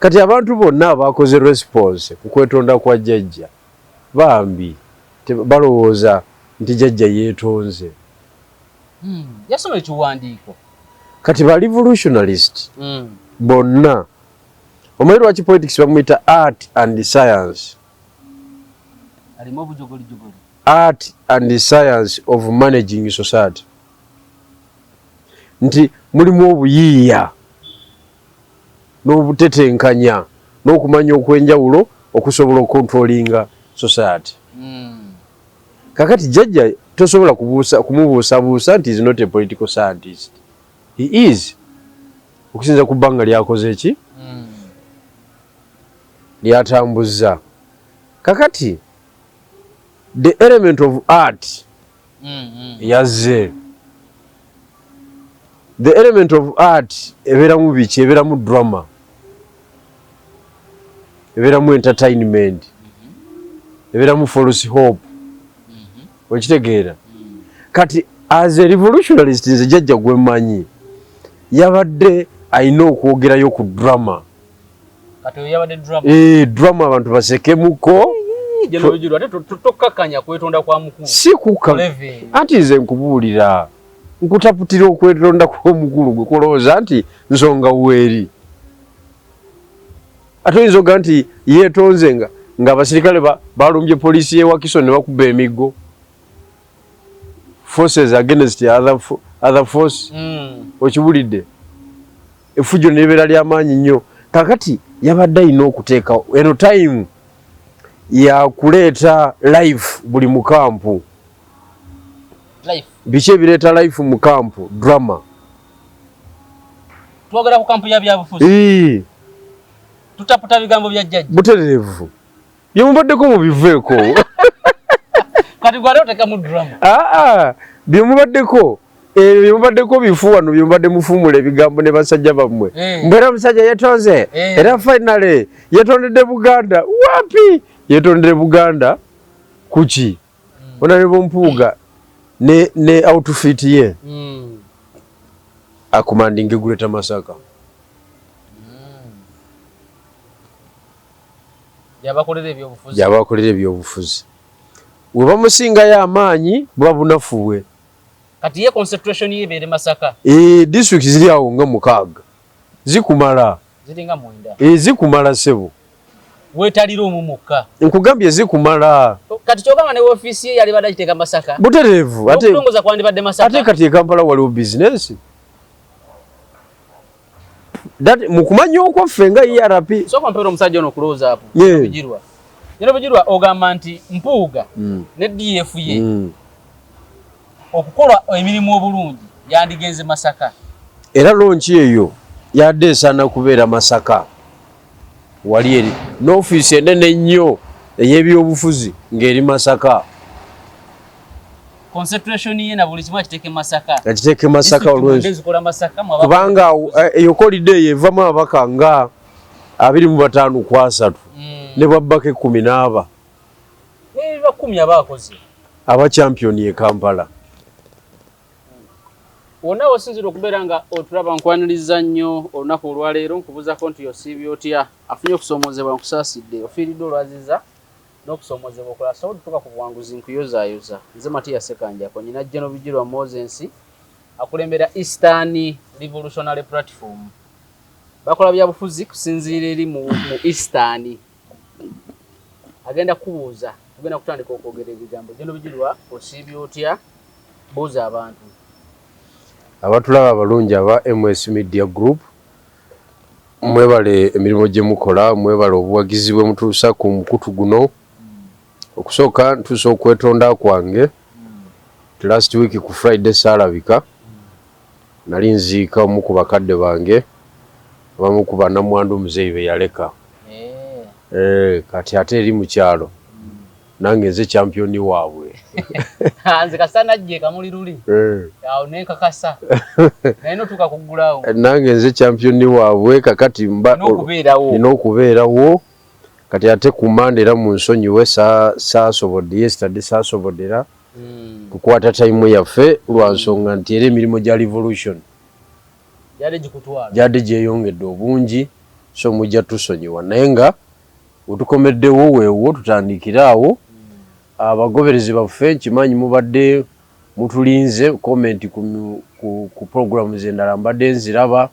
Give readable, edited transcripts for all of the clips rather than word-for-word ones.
kati abantu bonna abakoze response ku kwetonda kwa jjajja bambi balowooza nti jjajja yeetonze. Yasoma ekiwandiiko kati ba revolutionalist bonna omanyi lwaki politics bamuyita art and science. alimu obujogoli art and science of managing society. Nti mulimu obuyiiya n'obutetenkanya n'okumanya okwenjawulo okusobola okontrolinga society. Kakati jjajja tosobola kumubuusabuusa nti is not a political scientist. He is. Okusinza ku bbanga lyakoze eki? Lyatambuzza. Kakati the element of art yazze. The element of art ebeeramu biki? Ebeeramu drama, ebeeramu entertainment, ebeeramu false hope. Okitegeera? Kati as a revolutionalist nze jjajja gwe mmanyi yabadde alina okwogerayo ku drama. Kati yabadde drama? Drama abantu basekemuko. Tokkakanya kwetonda kwa mukulu. Si kukka. Anti nze nkubuulira. Nkutaputira okwetonda kw'omukulu gwe kulowooza nti nsonga weeri. Ate oyinza oga nti yeetonze nga abasirikale balumbye poliisi y'e Wakiso ne bakuba emiggo. Forces against other force. Okibulidde. Effujjo n'ebeera ly'amaanyi nnyo. Kakati yabadde alina okuteeka eno time ya kuleeta life buli mu kampu. Life. Biki ebireeta life mu kampu? Drama. Twogera ku kampu ya byabufuzi. Tutaputa bigambo bya jjajja. Butereevu. Bye mubaddeko mubiveeko. Kati gwa leo teka mu drama. Bye mubaddeko. Bye mubaddeko bifuwano bye mubadde mufumula ebigambo ne basajja bammwe. Mbera musajja yetonze. Era finally yetondedde Buganda. Wapi? Yetondedde Buganda kuki? Ona ne bompuuga ne outfit ye. Akumandinge Greater Masaka. Yabakolera ebyobufuzi. We bamusingayo amaanyi buba bunafuwe. Kati ye concentration ye beere Masaka. District ziri awo nga 6 zikumala. Ziringa mwenda. Zikumala sebo. Wetalira omumukka. Nkugambye zikumala. Kati kyogamba ne office ye yali badagiteeka Masaka. Butereevu. Ate okulongoza kwandi badde Masaka. Ate kati e Kampala waliwo business. Mukumanya okwaffe nga ERP. So kompera omusajja ono kulooza hapo. Bijirwa. Yero bijirwa ogamba nti Mpuuga ne DF ye. Okukola emirimu obulungi yandigenze Masaka. Era lonchi eyo yadde esaana kubeera Masaka. Wali eri n'ofiisi enene ennyo ey'ebyobufuzi ng'eri Masaka. Concentration ye na buli kimu akiteeke Masaka. Akiteeke Masaka olw'ensi. Kubanga eyo holiday evamu ababaka nga 25 ku 3 ne babbako 14. Ba 10 abaakoze. Aba champion ye Kampala. Wonna wasinzira okubeera nga otulaba nkwaniriza nnyo olunaku olwaleero nkubuuzako nti osiibye otya afunye okusoomozebwa nkusaasidde ofiiridde olwaziza n'okusoomozebwa okola sobola tutuuka ku buwanguzi nkuyozaayoza nze Matias Sekanjako nyina Jeno Bijirwa Moses akulembera Eastern Revolutionary Platform bakola byabufuzi kusinziira eri mu Eastern agenda kubuuza tugenda kutandika okwogera ebigambo. Jeno Bijirwa osiibye otya buuza abantu. Abatulaba abalungi aba MS Media Group mwebale emirimu gye mukola, mwebale obuwagizi bwe mutuusa ku mukutu guno. Okusooka ntuusa okwetonda kwange last week ku Friday saalabika nali nziika omu ku bakadde bange abamu ku bannamwandu muzeeyi be yaleka. Kati ate eri mu kyalo nange nze championi waabwe. Nze kasana jje kamuli luli. Awo nenka kasa. Naino tukakuggulawo. Nange nze championi waabwe kakati mba n'okubeerawo. Kati ate ku Monday era mu nsonyiwe saasobodde yesterday saasobodera kukwata time yaffe lwa nsonga nti era emirimu gya revolution yadde gikutwala. Yadde gyeyongedde obungi so mujja tusonyiwa naye nga utukomeddewo weewo tutandikiraawo abagoberezi baffe nkimanyi mubadde mutulinze comment ku program zendala mbadde nziraba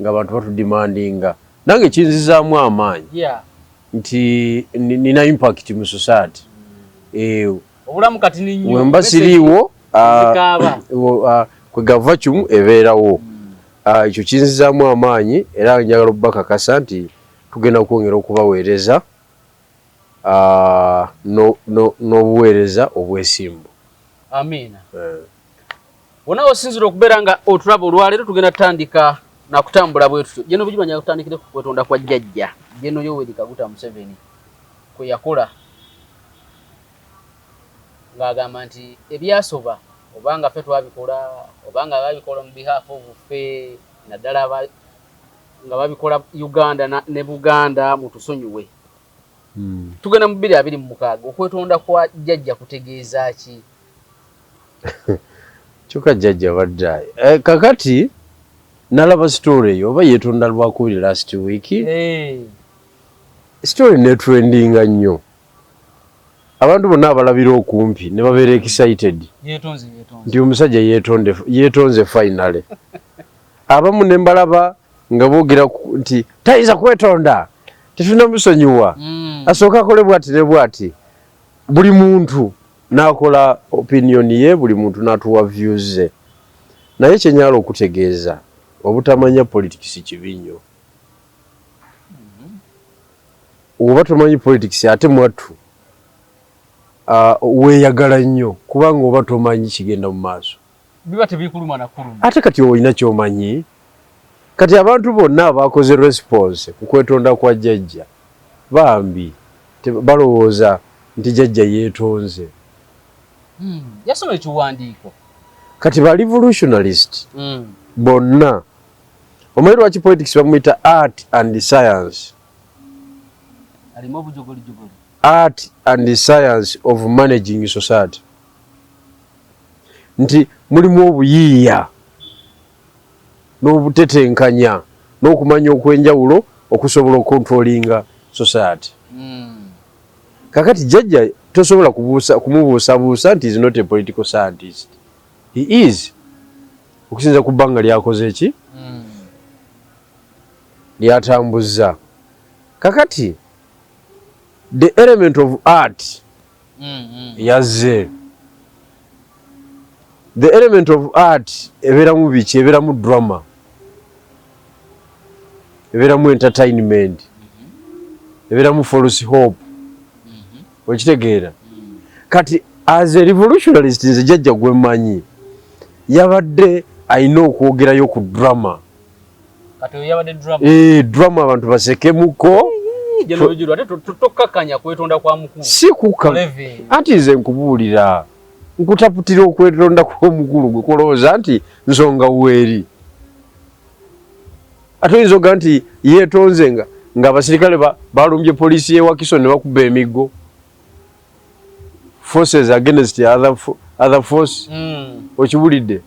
nga abantu batudimandinga nange kinzizaamu amaanyi nti nina impact mu society obulamu kati ni nnyo wemba siriiwo kwe gavacuum ebeerawo ekyo kinzizaamu amaanyi era njagala okubakakasa nti tugenda kwongera okubaweereza n'obuweereza obwesimbu. Amiina. Wonna osinzira okubeera nga otulaba olwaleero tugenda tutandika nakutambula bwe tutyo. Jeno bujimanya kutandikire ku kwetonda kwa jjajja. Jeno Yoweri Kaguta Museveni kwe yakola ng'agamba nti ebyasoba obanga ffe twabikola obanga babikola mu behalf of ffe naddala nga babikola Uganda ne Buganda mutusonyiwe. Tugenda mu 2026 okwetonda kwa jjajja kutegeeza ki? Kyokka jjajja baddaye kakati nalaba story eyo oba yeetonda lwakubiri last week story netrendinga nnyo abantu bonna abalabira okumpi ne babeera excited nti omusajja yeetonze finally abamu ne mbalaba nga boogera nti tayinza kwetonda tetunamusonyiwa asooka akole bwati ne bwati buli muntu n'akola opinion ye buli muntu n'atuwa views ze naye kyenyala okutegeeza obutamanya politics kibi nnyo oba tomanyi politics ate mwattu weeyagala nnyo kubanga oba tomanyi kigenda mu maaso biba tebikuluma nakuluma ate kati olina kyomanyi kati abantu bonna abakoze response ku kwetonda kwa jjajja bambi balowooza nti jjajja yeetonze yasoma ekiwandiiko kati ba revolutionalist bonna omanyi lwaki politics bamuyita art and science alimu obujogoli art and science of managing society nti mulimu obuyiiya n'obutetenkanya n'okumanya okwenjawulo okusobola okontrolinga society kakati jjajja tosobola kumubuusabuusa nti is not a political scientist he is okusinza ku bbanga lyakoze eki lyatambuzza kakati the element of art yazze the element of art ebeeramu biki ebeeramu drama ebeeramu entertainment ebeeramu false hope okitegeera kati as a revolutionalist nze jjajja gwe mmanyi yabadde alina okwogerayo ku drama drama abantu basekemuko si kuka anti nze nkubuulira nkutaputira okwetonda kw'omukulu gwe kulowooza nti nsonga weeri ate oyinza oga nti yeetonze nga abasirikale balumbye poliisi y'ewakiso ne bakuba emiggo forces against other force okibulidde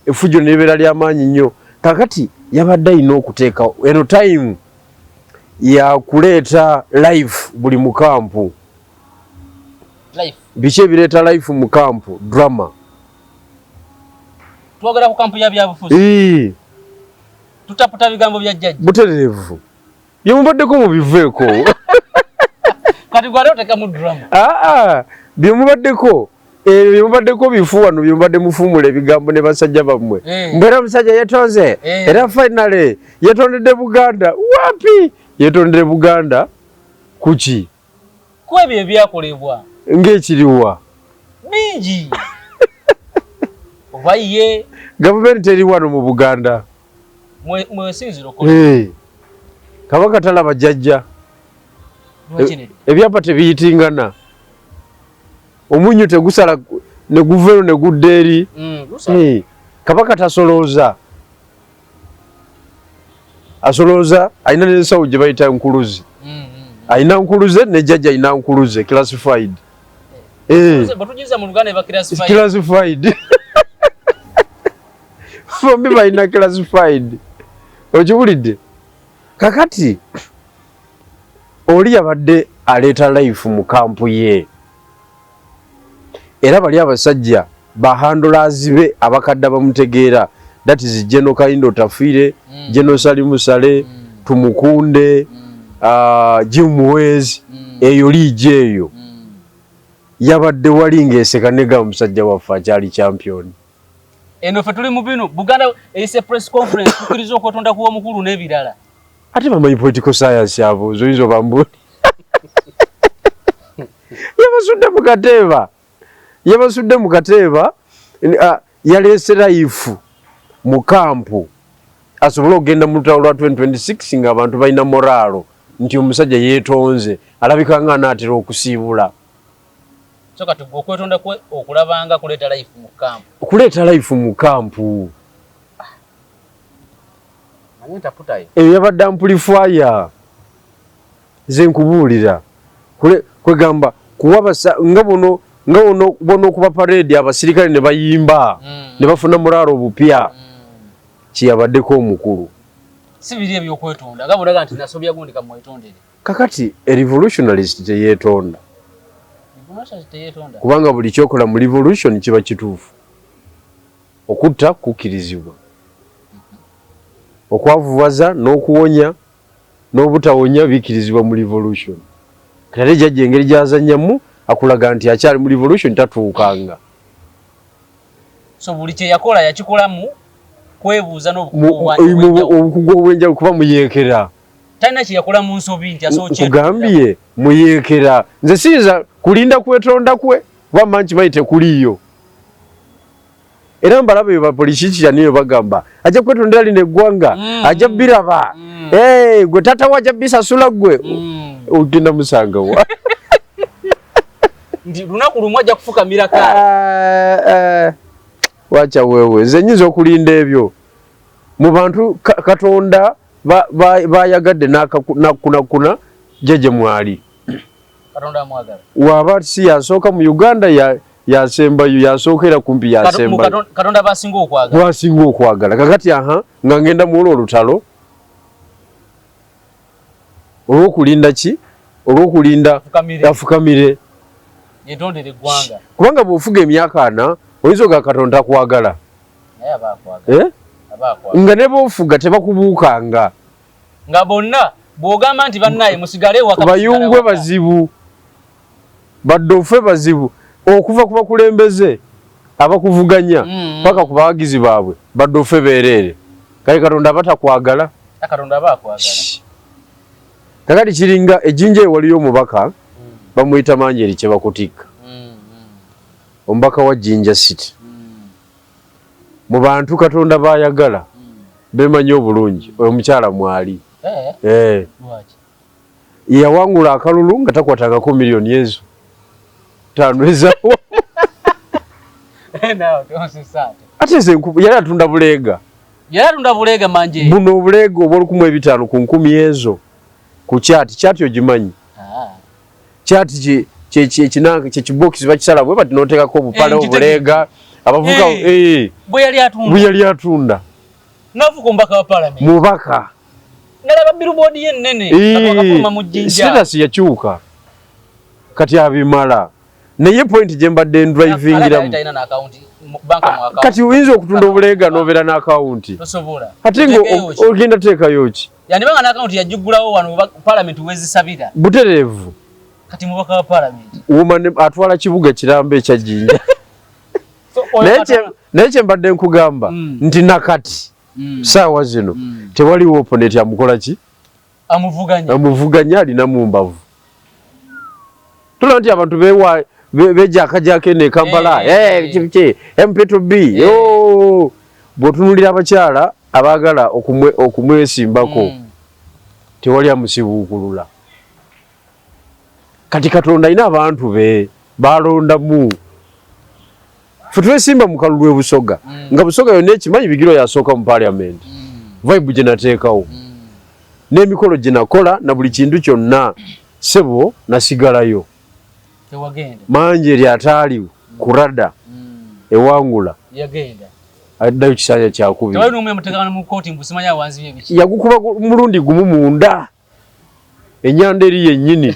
efujjo nebeera ly'amaanyi nnyo kakati yabadde alina okuteekawo eno time yakuleeta life buli mu kampu biki ebireeta life mu kampu drama twogera ku kampu ya byabufuzi tutaputa bigambo bya jjajja butereevu byemubaddeko mubiveeko kati gwali oteka mu drama byemubaddeko byemubaddeko bifu wano byemubadde mufuumula ebigambo ne basajja bammwe mbeera omusajja yeetonze era finally yeetondedde Buganda wapi yeetondedde Buganda kuki ku ebyo ebyakolebwa ng'ekiriwa bingi oba ye gavumenti eri wano mu Buganda mwesinzira okola kabaka talaba jjajja ebyapa tebiyitingana omunyu tegusala ne guveero ne gudda eri kabaka tasolooza asolooza alina n'ensawo gye bayita nkuluzi alina nkuluze ne jjajja alina nkuluze classified classified bombi balina classified okibulidde kakati oli yabadde aleeta life mu kampu ye era bali abasajja bahandolazi be abakadde bamutegeera that is General Kaindo Tafire, General Salimu Sale, Tumukunde, Jim Wes, eyo liije eyo yabadde wali ng'esekanega omusajja waffe akyali champion. Eno ffe tuli mu bino Buganda eyise press conference tukiriza okwetonda kuwa mukulu n'ebirala. Ate bamanyi political science abo zoyizo bambuli. Yabasudde mu kateeba yaleesera ifu mu kampu asobola okugenda mu lutalo lwa 2026 ng'abantu balina moralo nti omusajja yeetonze alabika nga anaatera okusiibula. So kati okwetonda kwe okulabanga kuleeta life mu kampu. Kuleeta life mu kampu. Anita putayo. Eyo yabadde amplifier. Ze nkubuulira. Kwegamba kuwa nga bono kuba parade abasirikale ne bayimba ne bafuna moralo obupya. Kiyabaddeko omukulu. Si biri ebyokwetonda nga bulaga nti nasobya gundi kamwetondere. Kakati a revolutionalist teyeetonda. Kubanga buli kyokola mu revolution kiba kituufu. Okutta kukkirizibwa. Okwavuwaza n'okuwonya n'obutawonya bikkirizibwa mu revolution. Kale jajja engeri gyazannyamu akulaga nti akyali mu revolution tatuukanga. So buli kye yakola yakikolamu kwebuuza n'obukugu obw'enjawulo kuba muyeekera. Talina kye yakola mu nsobi nti asookye. Kugambye muyeekera. Nze siyinza kulinda kwetonda kwe kuba manchi bayite kuliyo. Era mbalabe bapolisi niyo bagamba ajja kwetondera lino eggwanga ajja biraba. Gwe tata wajja bisasula gwe ogenda musanga wa. Ndi lunaku lumu ajja kufukamira kale. Wacha wewe nze nyinza okulinda ebyo mu bantu Katonda bayagadde nakunakuna jeje mwali. Katonda amwagala. Waba si yasooka mu Uganda yasembayo yasookera kumpi yasembayo. Katonda basinga okwagala. Basinga okwagala. Kakati nga ngenda mu olutalo. Olw'okulinda ki? Olw'okulinda afukamire. Yetondere eggwanga. Kubanga bw'ofuga emyaka 4 oyinza ga Katonda kwagala. Naye abakwagala. Nga ne b'ofuga tebakubuukanga. Nga bonna bw'ogamba nti bannaye musigale waka. Bayungwe bazibu. Baddofe bazibu. Okuva ku bakulembeze abakuvuganya paka ku bawagizi baabwe baddofe beerere. Kale Katonda batakwagala. Katonda abakwagala. Kakati kiringa ejjinja ewaliyo omubaka bamuyita Manjeri kye bakutikka. Omubaka wa Jinja City. Mu bantu Katonda bayagala bemanyi obulungi omukyala mwali. Yawangula akalulu nga takwatangako miliyoni ezo 5 ezawo. Ate ze yali atunda buleega. Yali atunda buleega Manjeri. Buno obuleega obw'olukumi ku 10 ezo ku kyati ogimanyi. Kyati kye kibox bakisala bwe bati notekako obupale obuleega abavuga bwe yali atunda. Navuga ombaka wa parliament. Mubaka. Nalaba billboard ye nnene akakuma mu Jinja. Status yakyuka. Kati abimala. Naye point gye mbadde driving iramu. Kati uyinza okutunda obuleega n'obeera n'akawunti. Tosobola. Ate ng'ogenda teekayo ki? Yandibanga n'akawunti yajjugulawo wano parliament wezisabira. Butereevu. Kati mubaka wa parliament. Woman atwala kibuga kirambe ekya Jinja. Naye kye mbadde nkugamba nti nakati saawa zino tewaliwo opponent amukola ki? Amuvuganya alina mu mbavu. Tulaba nti abantu bejakajako eno e Kampala MP2B bw'otunuulira abakyala abaagala okumwesimbako tewali amusibuukulula. Kati Katonda alina abantu be balondamu. Ffe twesimba mu kalulu e Busoga nga Busoga yonna ekimanyi Bigiro yasooka mu parliament. Vibe gye nateekawo n'emikolo gye nakola na buli kintu kyonna sebo nasigalayo. Tewagenda. Manjeri ataali kurada ewangula. Yagenda. addayo kisanja kyakubiri tewali n'omu yamuteekana mu kkooti mbusimanya wanzibye biki yagukuba mulundi gumu munda ennyanda eri yennyini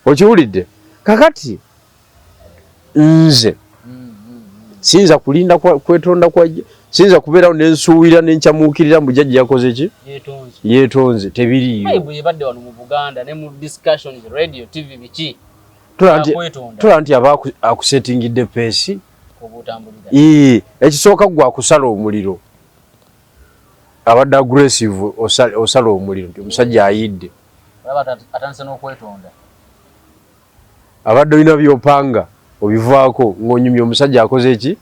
okiwulidde kakati nze siyinza kulinda kwetonda siyinza kubeerawo nensuubira nenkyamuukirira mbu jjajja yakoze ki yeetonze tebiriiyo ebadde wano mu Buganda ne mu discussions radio tv biki tola nti aba akusetingidde peesi ekisooka gwe akusala omuliro abadde aggressive osala omuliro nti omusajja ayidde atandise n'okwetonda abadde olina byopanga obivaako ng'onyumya omusajja akoze eki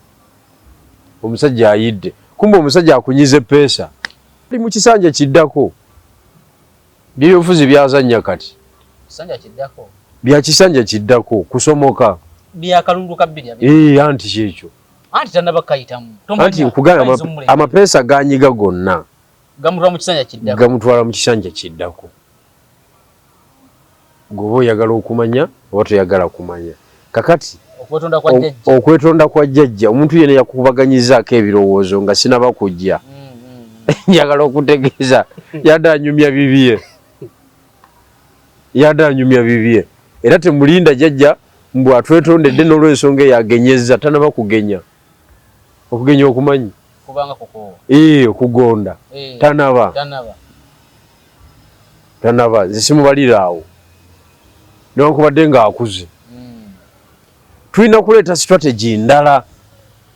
omusajja ayidde kumbe omusajja akunyize peesa ali mu kisanja kiddako byebyobufuzi byazannya kati bya kisanja kiddako kusomoka byakalundu kabbiri anti kyekyo anti tannaba kayitamu anti nkugamba amapeesa ganyiga gonna gamutwala mu kisanja kiddako gwoba oyagala okumanya oba toyagala kumanya kakati okwetonda kwa jjajja omuntu yena yakubaganyizaako ebirowoozo nga sinaba kujja njagala okutegeeza yadde anyumya bibye era temulinda jjajja mbu atwetondedde n'olwensonga eyagenyeza tanaba kugenya okugenya okumanyi okugonda tanaba zisimubalira awo newankubadde ng'akuze tulina kuleeta strategy ndala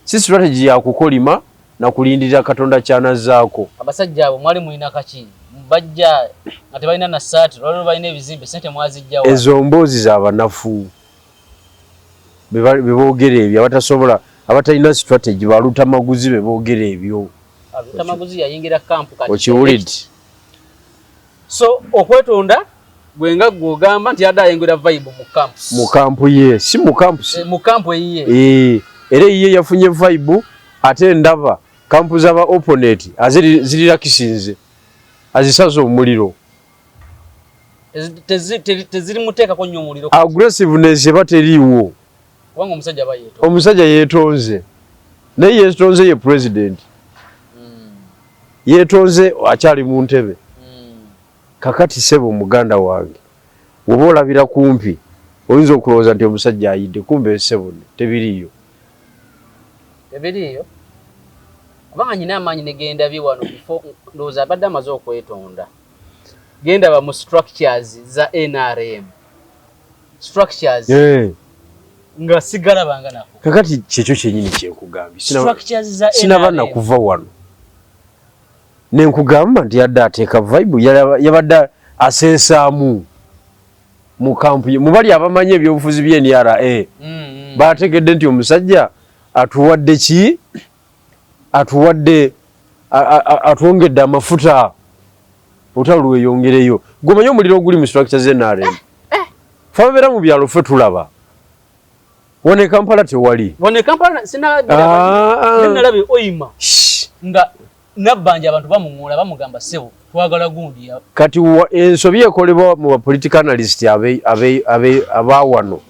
si strategy ya kukolima na kulindirira Katonda kyanazzaako abasajja abo mwali mulina kaki bajja nga tebalina na ssaati lwaliro balina ebizimbe sente mwazijjawa ezo mboozi z'abanafu beboogera ebyo abatasobola abatalina strategy baluta maguzi beboogera ebyo maguzi yayingira kampu kati okiwulidde so okwetonda gwenga gwogamba nti yadde ayingira vibe mu kampu ye si mu campus mu kampu eyiye era iye yafunye vibe ate ndaba kampu z'aba opponent azirira kisinze azisaza omuliro teziri muteekako nnyo omuliro aggressiveness eba teriiwo kubanga omusajja yeetonze naye yeetonze ye president yeetonze akyali mu ntebe kakati sebo muganda wange woba olabira kumpi oyinza okulowooza nti omusajja ayidde kumbe sebo tebiriiyo kubanga nyina amaanyi negenda bye wano ndowooza abadde amaze okwetonda genda ba mu structures za NRM structures nga sigalabanga nako kakati kyekyo kyenyini kyekugambye sinaba nakuva wano nenkugamba nti yadde ateeka vibe yabadde aseesaamu mu kampu mubali abamanyi ebyobufuzi bye NRA bategedde nti omusajja atuwadde ki atwongedde amafuta olutalo lweyongereyo gwomanyi omuliro oguli mu structure z'NRM fe ababeera mu byalo ffe tulaba wone Kampala tewali nalabe oyima nga nabbanja abantu bamuŋoola bamugamba sebo twagala gundi kati ensobi ekolebwa mu political analyst abawano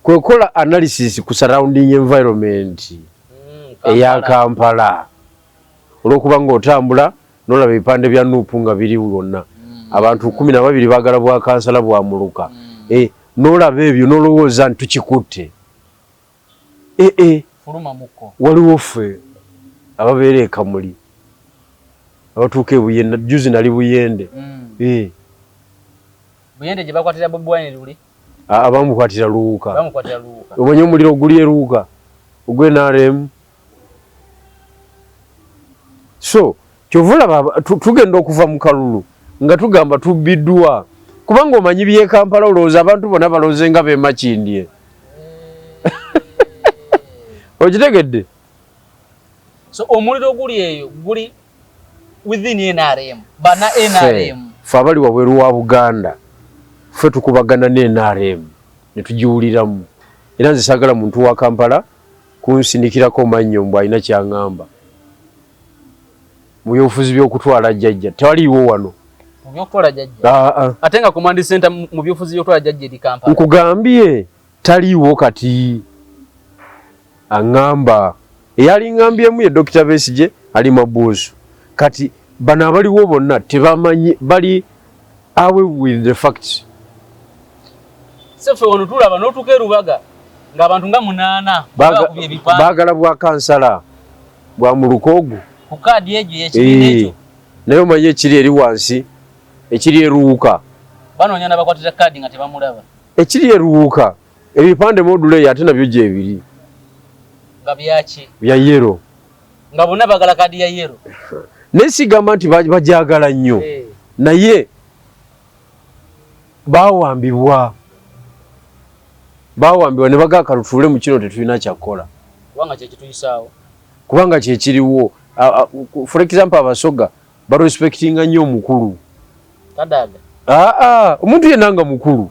kwekola analysis ku surrounding environment eya Kampala olwokuba ng'otambula nolaba ebipande bya Nuupu nga biri wonna abantu 12 baagala bwa kansala bwa muluka nolaba ebyo nolowooza nti tukikutte waliwo ffe ababeera ekamuli abatuuka ebuyende juzi nali buyende gye bakwatira Bobi Wine luli abamukwatira luwuka omanyi omuliro oguli eruwuka ogw'NRM so kyovulaba tugenda okuva mu kalulu nga tugamba tubbiddwa kubanga omanyi bye Kampala olowooza abantu bonna balowooze nga beemakindye okitegedde so omuliro guli eyo guli within NRM bana NRM fe abali wabweru wa Buganda ffe tukubagana ne NRM ne tugiwuliramu era nze saagala muntu wa Kampala kunsindikirako mannyo mbu alina kyaŋŋamba mu byobufuzi by'okutwala jjajja tewaliiwo wano mu by'okutwala jjajja ate nga command center mu byobufuzi by'okutwala jjajja eri Kampala nkugambye taliiwo kati aŋŋamba eyali ngambyemu ye Dr. Besigye ali mabuusu kati bano abaliwo bonna tebamanyi bali awe with the facts. Sefe wano tulaba n'otuuka e Rubaga ng'abantu nga 8 baagala bwa kansala bwa mu Lukogo ku kaadi egyo y'ekibiina ekyo naye omanyi ekiri eri wansi ekiri eruwuka banoonya n'abakwatira kaadi nga tebamulaba ekiri eruwuka ebipande module ate nabyo gyebiri nga byaki bya yero nga bonna bagala kaadi ya yero nesigamba nti bajagala nnyo naye bawambibwa ne bagaka lutuule mu kino tetulina kyakola kubanga kyekituyisaawo kubanga kyekiriwo. For example abasoga barespectinga nnyo omukulu Kadaga omuntu yenna nga mukulu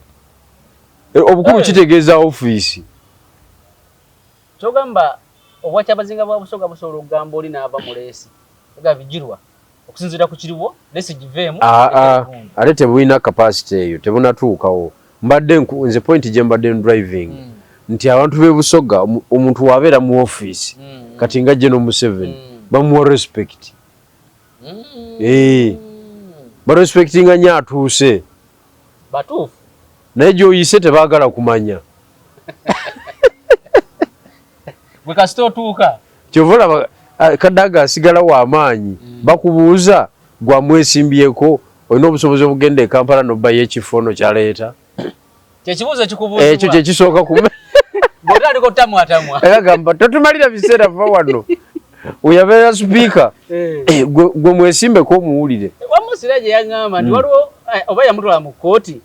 obukulu kitegeeza ofiisi kyogamba obwakyabazinga bwa busoga busobola okugamba oli n'ava mu leesi ega bijirwa okusinziira ku kiriwo leesi giveemu ate tebulina capacity eyo tebunatuukawo. Mbadde nze point gye mbadde driving nti abantu b'e Busoga omuntu wabeera mu ofiisi kati nga General Museveni bamuwa respect barespectinga nnyo atuuse batuufu naye gy'oyise tebaagala kumanya bwe kasita otuuka kyova olaba Kadaga asigala w'amaanyi bakubuuza gwamwesimbyeko olina obusobozi obugenda e Kampala n'obbayo ekifo no kyaleeta kyekibuuzo kikubuuzibwa ekyo kyekisooka bw'otandika otamwatamwa agamba totumalira biseera va wano oyabeera sipiika gwe mwesimbeko omuwulire wamusira gye yaŋŋamba nti waliwo oba yamutwala mu kkooti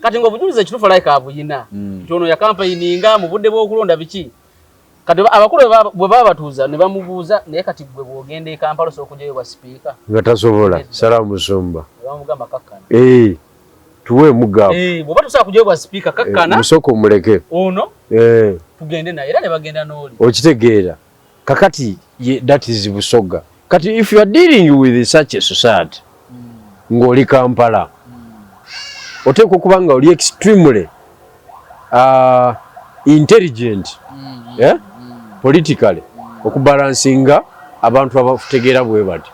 kati ng'obujulizi ekituufu like abuyina nti ono yakampayininga mu budde bw'okulonda biki kati abakulu bwe baba batuuza ne bamubuuza naye kati gwe bw'ogenda e Kampala osobola okugyayo bwa sipiika nga tasobola sala musumba ne bamugamba kakkana tuwe mugabo bw'oba tusobola kugyayo bwa sipiika kakkana musooka omuleke ono tugende naye era ne bagenda n'oli okitegeera kakati that is Busoga kati if you are dealing with such a society ng'oli Kampala oteekwa okuba nga oli extremely intelligent politically okubalansinga abantu abategeera bwe bati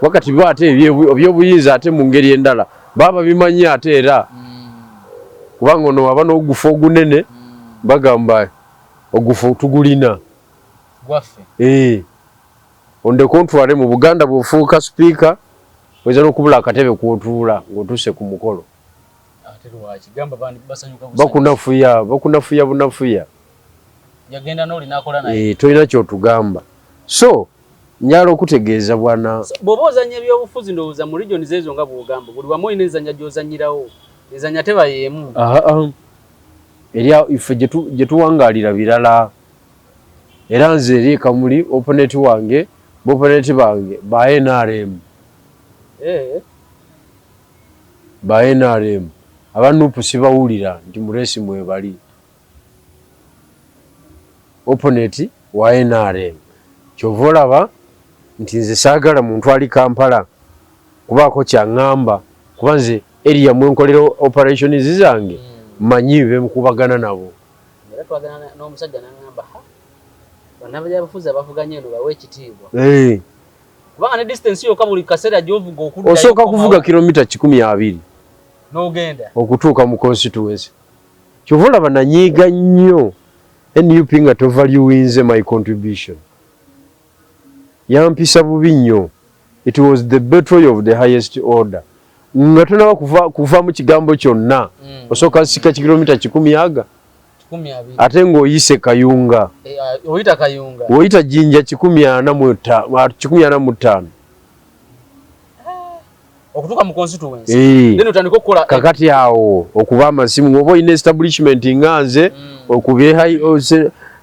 wakati bo ate ebyobuyinza ate mu ngeri endala baba bimanyi ate era kubanga ono waba n'ogufa ogunene bagamba ogufa tugulina gwaffe ondeko ontwale mu Buganda bw'ofuuka sipiika oyinza n'okubula akatebe kw'otuula ng'otuuse ku mukolo bakunafuya bunafuya yagenda n'oli n'akola naye tolina kyotugamba so njala okutegeeza bwana bw'oba ozannya ebyobufuzi ndowooza mu regions ezo nga bw'ogamba buli wamu olina enzannya gy'ozannyirawo ezannya teba y'emu eri ife gye tuwangaalira birala era nze eri Kamuli opponent wange b'opponent bange ba NRM abanupu sibawulira nti mulesi mwebali opponent wa NRM kyova olaba nti nze saagala muntu ali Kampala kubaako kyaŋŋamba kuba nze area mwenkolera operations zange manyi bemukubagana nabo era twagana n'omusajja n'aŋŋamba bannabyabufuzi abavuganya eno bawe ekitiibwa kubanga ne distance yokka buli kaseera gy'ovuga okuddayo osooka kuvuga kilomita 120 n'ogenda okutuuka mu constituency kyova olaba nanyiiga nnyo NUP nga tovaluinze my contribution yampisa bubi nnyo. It was the betrayal of the highest order. Nga tunaba kuva mu kigambo kyonna osooka sika kilomita 10 aga 12 ate ng'oyise Kayunga oyita Kayunga oyita Jinja 145 okutuuka mu constituency then otandika okukola kakati awo okuba amasimu oba oyina establishment nganze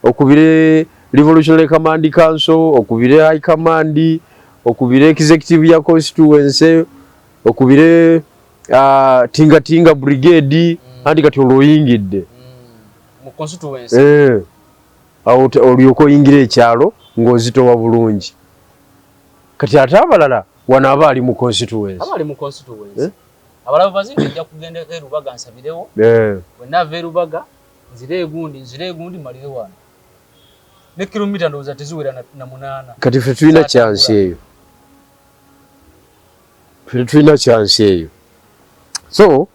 okubire Revolutionary Command Council okubire High Command okubire executive ya constituency okubire tinga brigade andi kati oluyingidde mu constituency awo oliyoko oyingira ekyalo ng'ozitowa bulungi kati ate abalala wano ali mu constituency abalala bazinga ejja kugenda e Rubaga nsabirewo wenna ava e Rubaga nzire egundi malire wano ne kilomita ndoza teziwera na 8 kati ffe tulina chance eyo so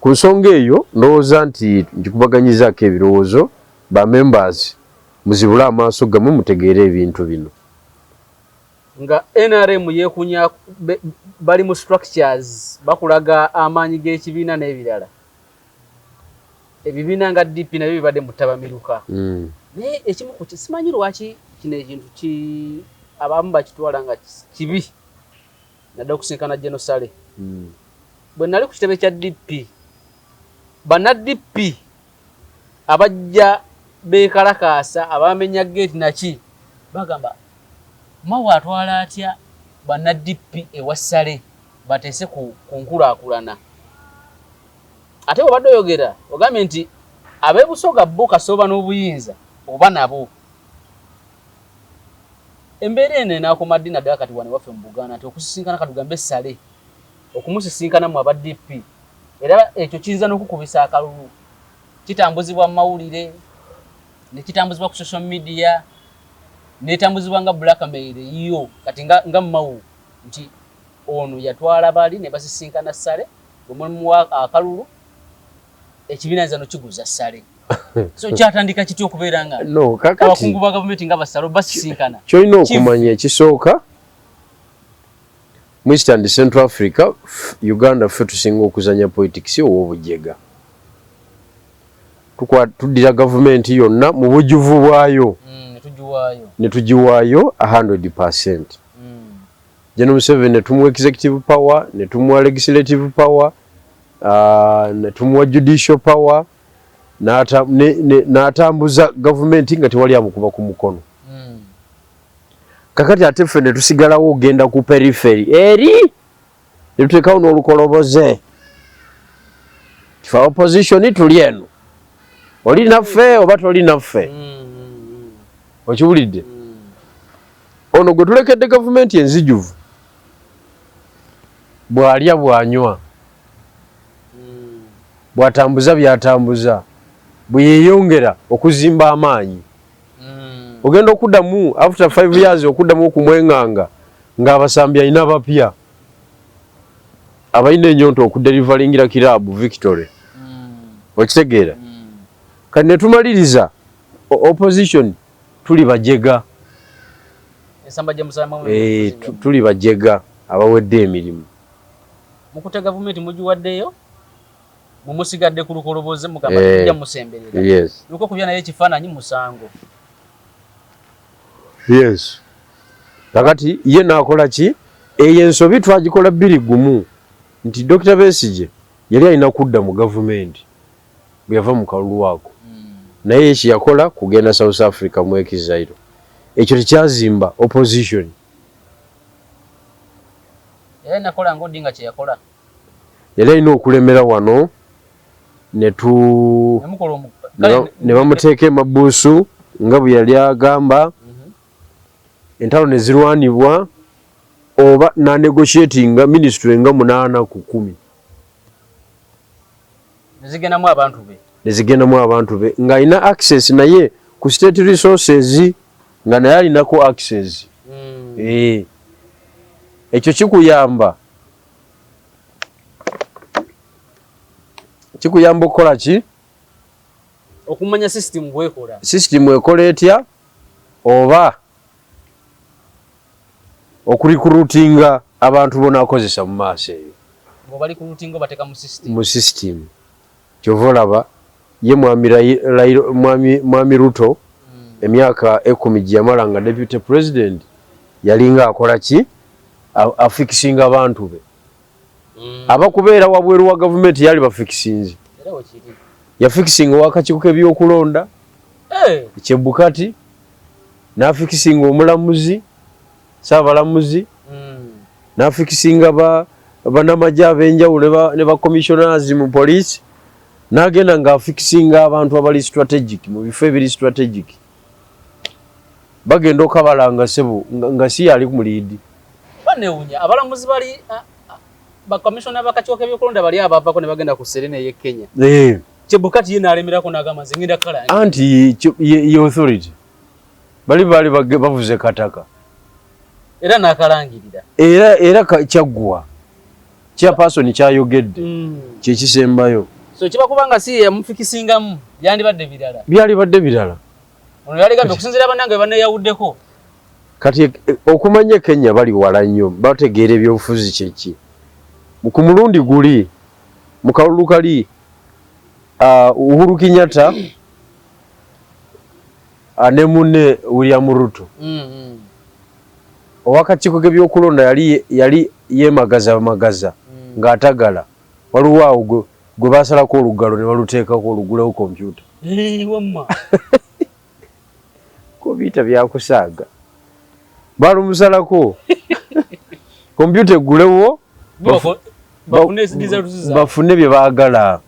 ku nsonga eyo ndowooza nti nkikubaganyizaako ebirowoozo ba members muzibule amaaso gammwe mutegeere ebintu bino nga NRM yekunya bali mu structures bakulaga amaanyi g'ekibiina n'ebirala ebibiina nga DP nabyo bibadde mutabamiruka naye ekimu ku simanyi lwaki kino ekintu abamu bakitwala nga kibi nadda okusinkana Genosale bwe nali ku kitebe kya DP bana DP abajja bekalakaasa abamenya gate naki bagamba mawa atwala atya bana DP ewasale batese ku nkulaakulana ate obadde oyogera ogambye nti abeebusoga bo kasoba n'obuyinza oba nabo embeera eno enaakoma ddi naddala kati wane waffe mu Buganda nti okusisinkana katugambe essale okumusisinkana mu aba DP era ekyo kiyinza n'okukubisa akalulu kitambuzibwa mu mawulire ne kitambuzibwa ku social media netambuzibwa nga blackmail iyo kati nga mawu nti ono yatwala bali ne basisinkana ssale omulimu akalulu ekibiina nzano kiguza ssale so kyatandika kityo okubeera nga no kakati abakungu ba gavumenti nga basalo basisinkana kyolina okumanya ekisooka mu East and Central Africa Uganda ffe tusinga okuzanya politics ow'obujega tuddira gavumenti yonna mu bujuvu bwayo ne tugiwaayo 100%. General Museveni ne tumuwa executive power, ne tumuwa legislative power, ne tumuwa judicial power, n'atambuza gavumenti nga tewali amukuba ku mukono. Kakati ate ffe ne tusigalawo ogenda ku periphery eri ne tuteekawo n'olukoloboze tifa opposition tuli eno oli naffe oba toli naffe okiwulidde ono gwe tulekedde gavumenti enzijuvu bw'alya bw'anywa bw'atambuza byatambuza bwe yeeyongera okuzimba amaanyi ogenda okuddamu after 5 years okuddamu okumwenganga ng'abasambi alina abapya abalina enyonto okuderivalingira kiraabu Victory okitegeera kati ne tumaliriza opposition tuli bajega tuli bajega abawedde emirimu mukuta gavumenti mugiwaddeyo mumusigadde ku lukoloboze mugamba tujja musemberera yes nuko kubya naye ekifaananyi musango yes kakati ye naakola ki eyo ensobi twagikola 2 gumu nti Dr. Besigye yali alina kudda mu gavumenti bwe yava mu kalulu ako naye eki yakola kugenda South Africa mu ekizairo ekyo tekyazimba opposition nakola ngodinga kye yakola yali alina okulemera wano ne bamuteeka emabuusu nga bwe yali agamba entalo ne zirwanibwa oba nanegotiatinga ministry nga 8 ku 10 nezigendamu abantu be ng'alina access naye ku state resources nga naye alinako access ekyo kikuyamba okukola ki okumanya system bwekola system ekola etya oba okurecruitinga abantu bona akozesa mu maaso eyo bali ku routing bateka mu system kyova olaba ye mwami Ruto emyaka 10 gyamala nga deputy president yalinga akola ki afikisinga abantu be abakubeera wabweru wa gavumenti yali bafikisinze yafikisinga wakakiiko k'ebyokulonda Chebukati n'afikisinga omulamuzi Saabalamuzi n'afikisinga banamagye ab'enjawulo ne ba commissioners mu police n'agenda ng'afikisinga abantu abali strategic mu bifo ebiri strategic bagenda okabalanga sebo nga si yali ku muliidi banewunya abalamuzi bali ba commissioner bakakiiko k'ebyokulonda bali abavako ne bagenda ku Serena ye Kenya Chebukati ye n'alemerako n'agamba nze ngenda kala anti ye authority bali bavuze kataka era nakalangirira era kyaggwa chairperson kyayogedde kyekisembayo so kiba kubanga si yamufikisingamu byali badde birala ono yali gambye okusinziira bannange banne yawuddeko kati okumanya Kenya bali wala nnyo bategeera ebyobufuzi kyeki ku mulundi guli mu kalulu kali Uhuru Kenyatta ne munne William Ruto owakakiiko k'ebyokulonda yali yemagaza ng'atagala waliwo awo gwe basalako olugalo ne baluteekako olugulewo kompyuta ko biyita byakusaaga balumusalako kompyuta eggulewo bafune bye baagala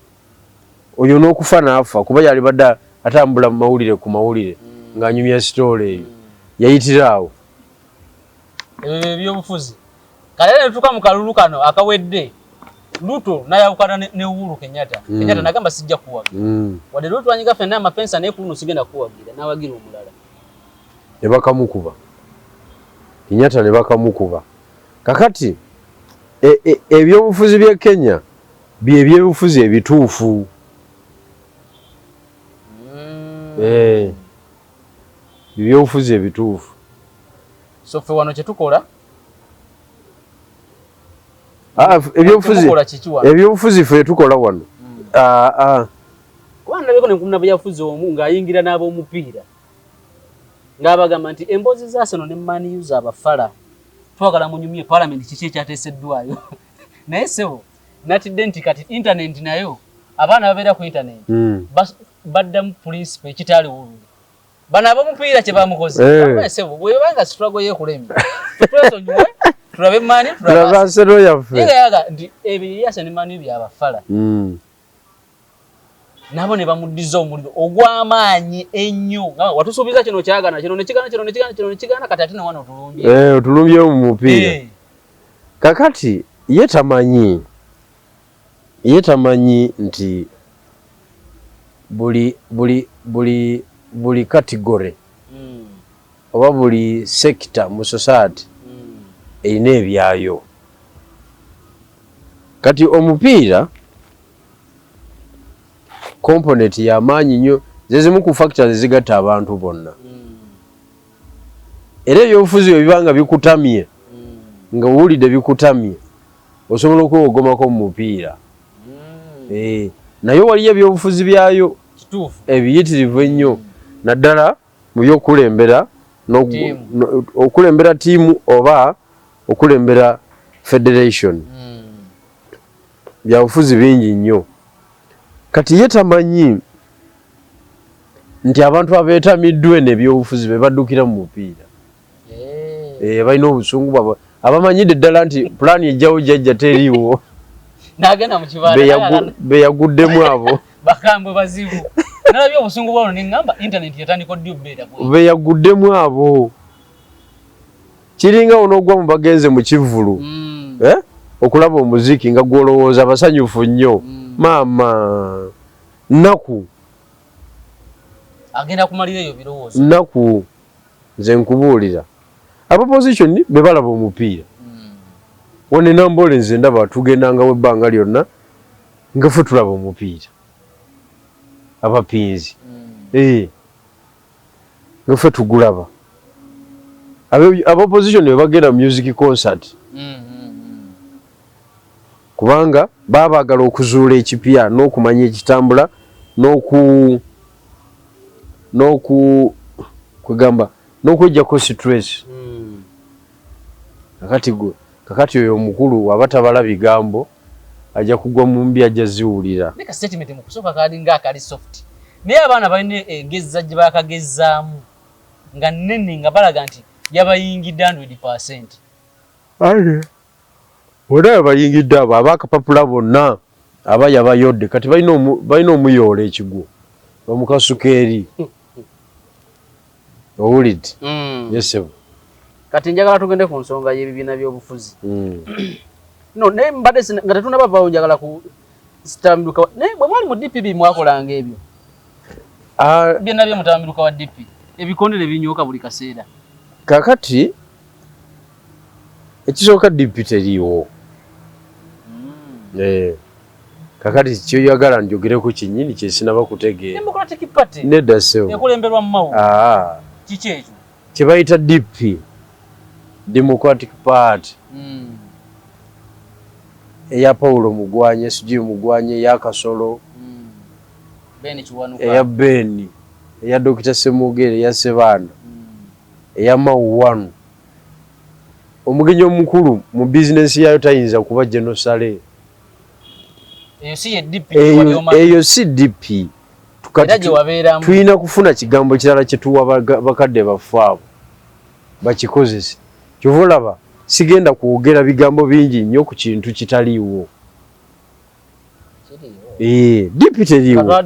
oyo n'okufa n'afa kuba yali badde atambula mu mawulire ku mawulire ng'anyumya sitoole eyo yayitira awo ebyobufuzi kale netutuuka mu kalulu kano akawedde Ruto nayawukana ne Uhuru Kenyatta Kenyatta nagamba sijja kuwagira wadde Ruto anyiga ffenna amapensa naye kuno sigenda kuwagira n'awagira omulala ne bakamukuba Kenyatta ne bakamukuba kakati ebyobufuzi bya Kenya byebyobufuzi ebituufu byebyobufuzi ebituufu so ffe wano kyetukola ebyobufuzi ffe tukola wano kuba ndabeko nekumuna byafuzi omu ng'ayingira n'ab'omupiira ng'abagamba nti emboozi za Arsenal ne Man U z'abafala twagala munyumye parliament kiki ekyateeseddwayo naye sebo natidde nti kati internet nayo abaana babeera ku internet baddamu principle ekitaali wululu bano ab'omupiira kye bamukoze sebo bwebanga struggle yeekulemye tutwesonyiwe tulabe mani tulabe Arsenal yaffe yaga nti ebyo Arsenal ne Man U byabafala nabo ne bamuddiza omuliro ogw'amaanyi ennyo watusuubiza kino kyagana kino nekigana kati ate newana otulumbye otulumbye mu mupiira kakati ye tamanyi nti buli category oba buli sector mu society erina ebyayo kati omupiira component y'amaanyi nnyo zezimu ku factors ezigatta abantu bonna era ebyobufuzi ebibanga bikutamye nga owulidde bikutamye osobola okwewogomako mu mupiira naye waliyo ebyobufuzi byayo ebiyitirivu ennyo naddala mu byokulembera okulembera tiimu oba okulembera federation byabufuzi bingi nnyo kati ye tamanyi nti abantu abeetamiddwe n'ebyobufuzi be baddukira mu mupiira balina obusungu bwabwe abamanyidde ddala nti pulaani ejjawo jjajja teriiwo n'agenda mu kibaala beyaguddemu abo bakambwe bazibu nalabye obusungu bwano neŋŋamba internet yatandika oddi obbeera beyaguddemu abo kiringa onoogwa mu bagenze mu kivvulu okulaba omuziki nga gwolowooza basanyufu nnyo maama nnaku agenda kumalira eyo birowoozo nnaku nze nkubuulira abaposition be balaba omupiira wone nambole nze ndaba tugendangawo ebbanga lyonna nga ffe tulaba omupiira abapinzi nga ffe tugulaba abaposition be bagenda music concert kubanga baba bagala okuzuula ekipya n'okumanya ekitambula kwegamba n'okwejjako stress kakati oyo omukulu waba tabala bigambo ajja kugwa mu mbi ajja ziwulira neka statement mu kusooka kalinga akali soft naye abaana balina engeza gye bakagezaamu nga nnene nga balaga nti yabayingidde 100%. Bonna yabayingidde abo abakapapula bonna aba yabayodde kati balina omuyoola ekigwo bamukasuka eri owulidde yesebo kati njagala tugende ku nsonga y'ebibiina by'obufuzi no naye mbadde nga tetunabavaawo njagala ku sitambiruka naye bwe mwali mu DP mwakolanga ebyo byonna bye mutambiruka wa DP ebikondere binyoka buli kaseera kakati ekisooka DP teriiwo kakati kyoyagala njogereko kinyini kyesinaba kutegeera Democratic Party nedda sewo ekulemberwa Mao kiki ekyo kye bayita DP Democratic Party eya Paulo Mugwanya sijui Mugwanya eya Kasolo eya Beni eya Dr. Semugere eya Sebana eya Mawanu omugenyi omukulu mu bizinesi yayo tayinza kuba Genosale eyo si DP tulina kufuna kigambo kirala kyetuwa bakadde baffe abo bakikozese kyova olaba sigenda kwogera bigambo bingi nnyo ku kintu kitaliiwo DP teriiwo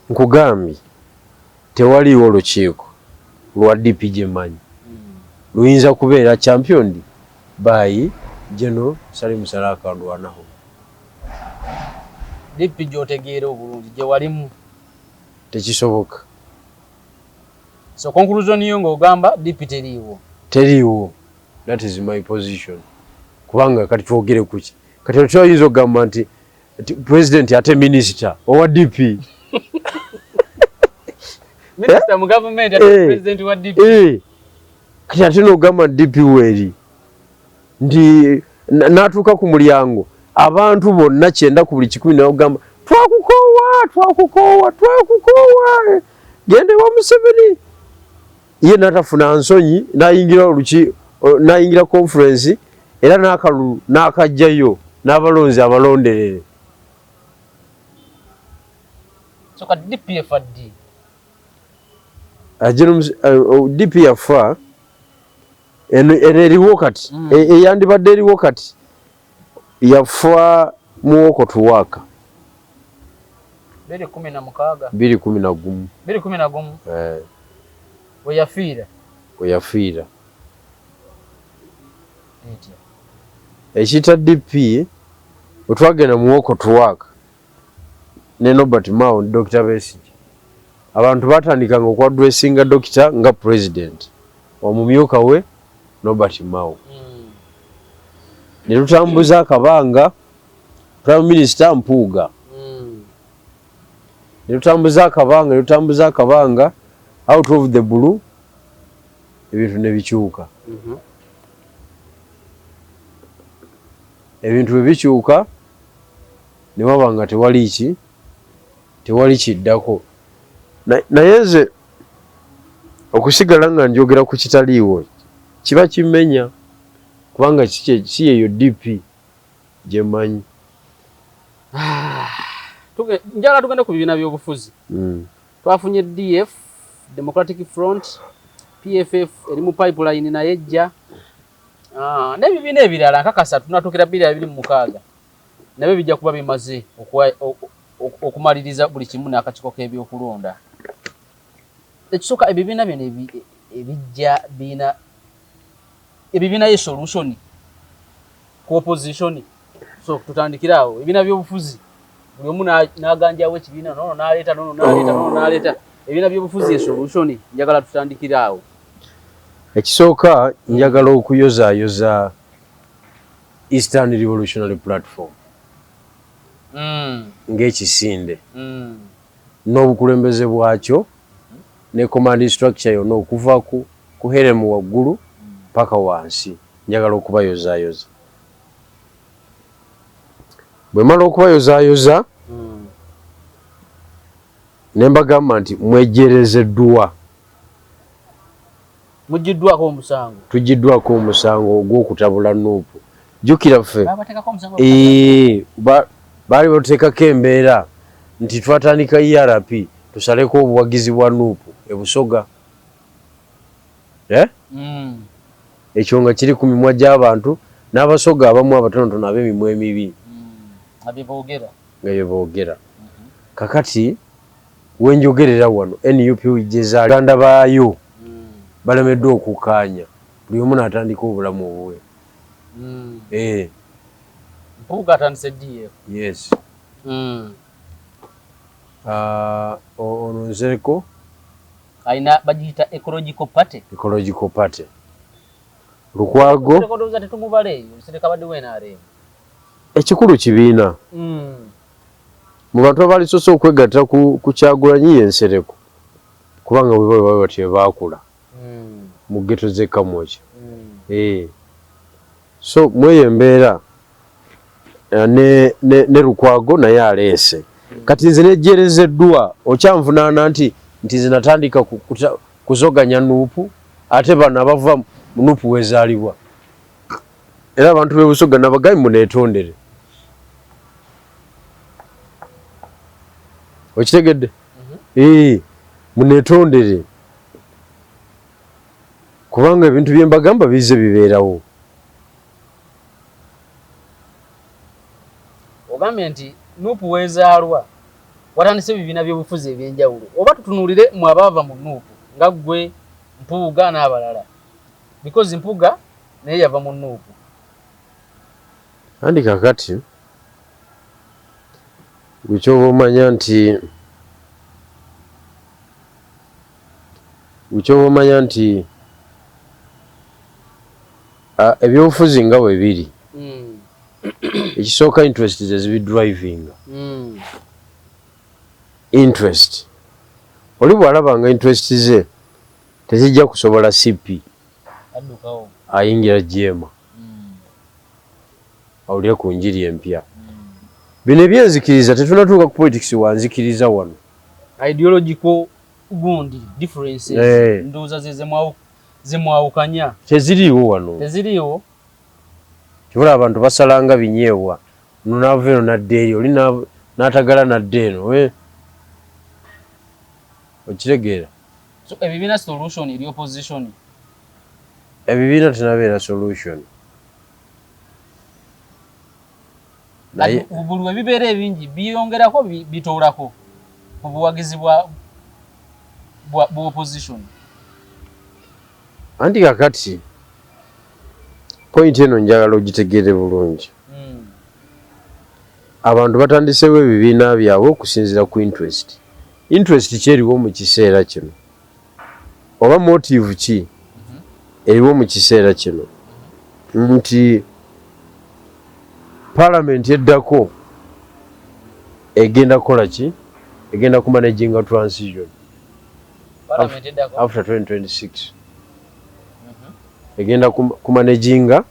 nkugambye tewaliiwo olukiiko lwa DP gyemanyi luyinza kubeera championed by General Salim Salaka Ndwanaho DP gyotegeera obulungi gye walimu tekisoboka so conclusion yo ng'ogamba DP teriiwo that is my position kubanga kati twogere kuki kati tuyinza okugamba nti president ate minister owa DP minister mu government ate president wa DP kati ate n'ogamba DP weeri ndi natuuka ku mulyango abantu bonna 9 ku buli 10 n'ogamba twakukoowa gende wa Museveni ye natafuna nsonyi nayingira conference era n'akalulu n'akajjayo n'abalonzi abalonderere so ka DP FD DP yafa eriwo kati eyandibadde eriwo kati yafa muwoko tuwaka 2016 weyafiira ekiyita DP wetwagenda muwoko tuwaka ne Robert Mao ne Dr. Besigye abantu batandikanga okwadressinga dokita nga president omumyuka we Robert Mao ne tutambuza akabanga prime minister Mpuuga ne tutambuza akabanga out of the blue ebintu ne bikyuka ebintu bwe bikyuka ne wabanga tewali kiddako naye nze okusigala nga njogera ku kitaliiwo kiba kimenya kubanga si yeyo DP gyemanyi njala tugende ku bibiina by'obufuzi twafunye DF Democratic Front PFF eri mu pipeline naye ejja n'ebibiina ebirala nkakasa tunatuukira 2026 nabyo bijja kuba bimaze okumaliriza buli kimu n'akakiiko k'ebyokulonda ekisooka ebibiina bino ebijja ebibiina ye-solution ku opposition so tutandikira awo ebibiina by'obufuzi buli omu n'aganjawo ekibiina nono n'aleeta ebibiina by'obufuzi ye-solution njagala tutandikira awo ekisooka njagala okuyozaayoza Eastern Revolutionary Platform ng'ekisinde n'obukulembeze bwakyo ne command structure yonna okuva ku heremu waggulu paka wansi njagala okubayozaayoza bwe mala okubayozaayoza ne mbagamba nti mwejerezeddwa tugiddwako omusango ogw'okutabula Nuupu jjukira ffe baali batuteekako embeera nti twatandika ERP tusaleko obuwagizi bwa Nuupu ebusoga ekyo nga kiri ku mimwa gy'abantu n'abasoga abamu abatonotono ab'emimwa emibi nga byeboogera kakati wenjogerera wano NUP wijjeza Uganda baayo balemeddwa okukaanya buli omu n'atandika obulamu obwe Mpuuga atandise DF yes ono nzeko aina bagiyita ecological party. Ecological party. Lukwago Tekodoza tetumubale siteka badde wena are. Ekikulu kibiina. Mu bantu abali soso okwegatta ku Kyagulanyi Yensereko. Kubanga bwe bati baakula. Mu ghetto ze Kamoja. So mweyembeera ne Lukwago naye aleese. Kati nze nejjerezeddwa okyanvunaana nti nze natandika kuzoganya Nuupu ate bano abava mu Nuupu wezaalibwa. Era abantu b'e Busoga nabagayi muneetondere. Okitegedde? Muneetondere. Kubanga ebintu bye mbagamba bize bibeerawo. Ogambye nti Nuupu wezaalwa watandise ebibiina by'obufuzi ebyenjawulo oba tutunuulire mu abaava mu Nuupu nga ggwe Mpuuga n'abalala because Mpuuga naye yava mu Nuupu. Andi kakati gwekyova omanya nti ebyobufuzi nga bwe biri ekisooka interest zezibidrivinga. Interest oli bw'alabanga interest ze tezijja kusobola CP ayingira jema awulire ku njiri empya. Bino ebyenzikiriza tetunatuuka ku politics wanzikiriza wano. Ideological gundi differences ndowooza zemwawukanya teziriiwo wano. Teziriiwo. Kibula abantu basalanga binyeewa nonaava eno nadda eri oli n'atagala nadda eno. Okitegeera? So ebibiina solution eri opposition. Ebibiina tenabeera solution. Naye buli webibeera ebingi biyongerako bitoolako ku buwagizi bwa opposition. Anti kakati point eno njagala ogitegeere bulungi. Abantu batandiseewo ebibiina byabwe okusinziira ku interest. Interest kyeriwo mu kiseera kino oba motive ki eriwo mu kiseera kino nti Parliament eddako egenda kukola ki? Egenda kumanaginga transition after 2026. Egenda kumanaginga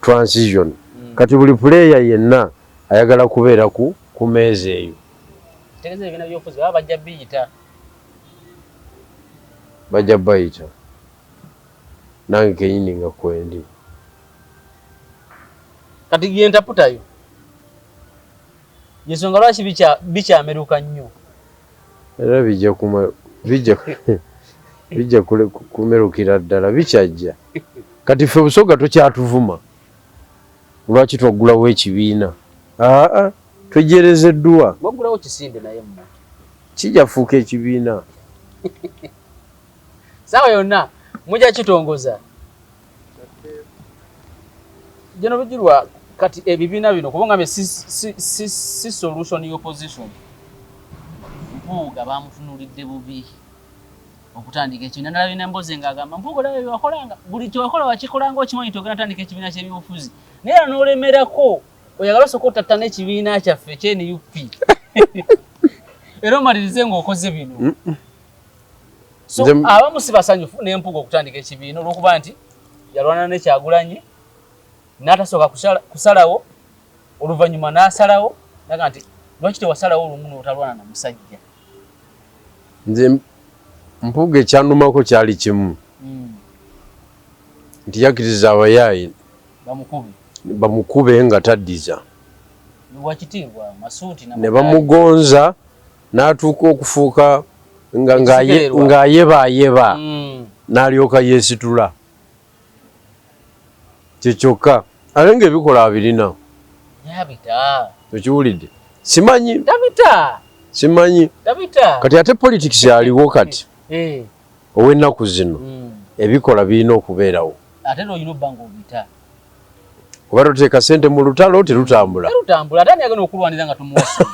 transition. Kati buli player yenna ayagala kubeera ku meeza eyo. Tegeze ebina byofuzi bajja biyita. Bajja bayita. Nange kenyini nga kwendi. Kati gyentaputayo. Yensonga lwaki bikyameruka nnyo. Era bijja kumerukira ddala bikyajja. Kati ffe Busoga tokyatuvuma. Lwaki twaggulawo ekibiina? Twejerezeddwa. Waggulawo kisimbe naye mma. Kijafuuka ekibiina. Sawa yonna mujja kitongoza. Jeno bijirwa kati ebibiina bino kubanga si solution y'opposition. Mpuuga bamutunulidde bubi okutandika ekibiina ndala bina Mboze ng'agamba Mpuuga olaba byewakolanga buli kyewakola wakikolanga okimanyi togenda tandika ekibiina ky'ebyobufuzi naye n'olemerako oyagala osooka ottatta n'ekibiina kyaffe ky'NUP era omalirize ng'okoze bino. So abamu si basanyufu n'Empuuga okutandika ekibiina olw'okuba nti yalwana ne Kyagulanyi n'atasooka kusalawo oluvannyuma n'asalawo naga nti lwaki tewasalawo olumu n'otalwana na musajja. Nze Mpuuga ekyannumako kyali kimu nti yakkiriza abayaayi bamukube nga taddiza ne bamugonza n'atuuka okufuuka ng'ayebaayeba n'alyoka yeesitula. Kyekyokka ate ng'ebikola abirina. Okiwulidde? Simanyi. Simanyi. Kati ate politics aliwo kati. Ow'ennaku zino ebikola birina okubeerawo. Ate n'olina obba ng'obita. Kuba toteeka ssente mu lutalo terutambula. Ate ani agenda okulwanira nga tumuwasa.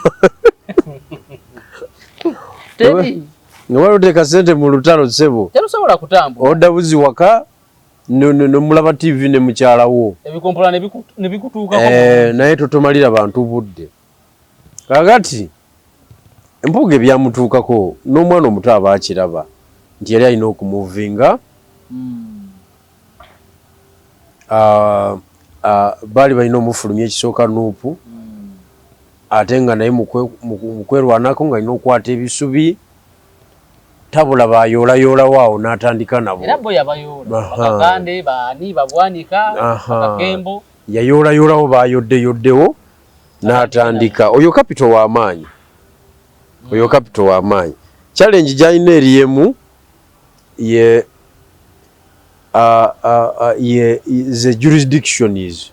Ngwalo teka sente mu lutalo sebo. Terusobola kutambula. Oda buzi waka no mulaba TV ne mukyala wo. Ebikompola ne bikutuuka ko. Naye totomalira bantu budde. Kagati empuga ebyamutuukako n'omwana omuto aba akiraba nti yali alina okumuvinga. Baali balina omufulumya ekisooka Nuupu ate nga naye mu kwerwanako nga alina okukwata ebisubi tabula bayoolayoola waawo n'atandika nabo. Era bo yabayoola bakagande baani babwanika bakakembo yayoolayoolawo bayoddeyoddewo n'atandika. Oyo kapito w'amaanyi. Oyo kapito w'amaanyi. Challenge gy'alina eriyemu ye the jurisdiction is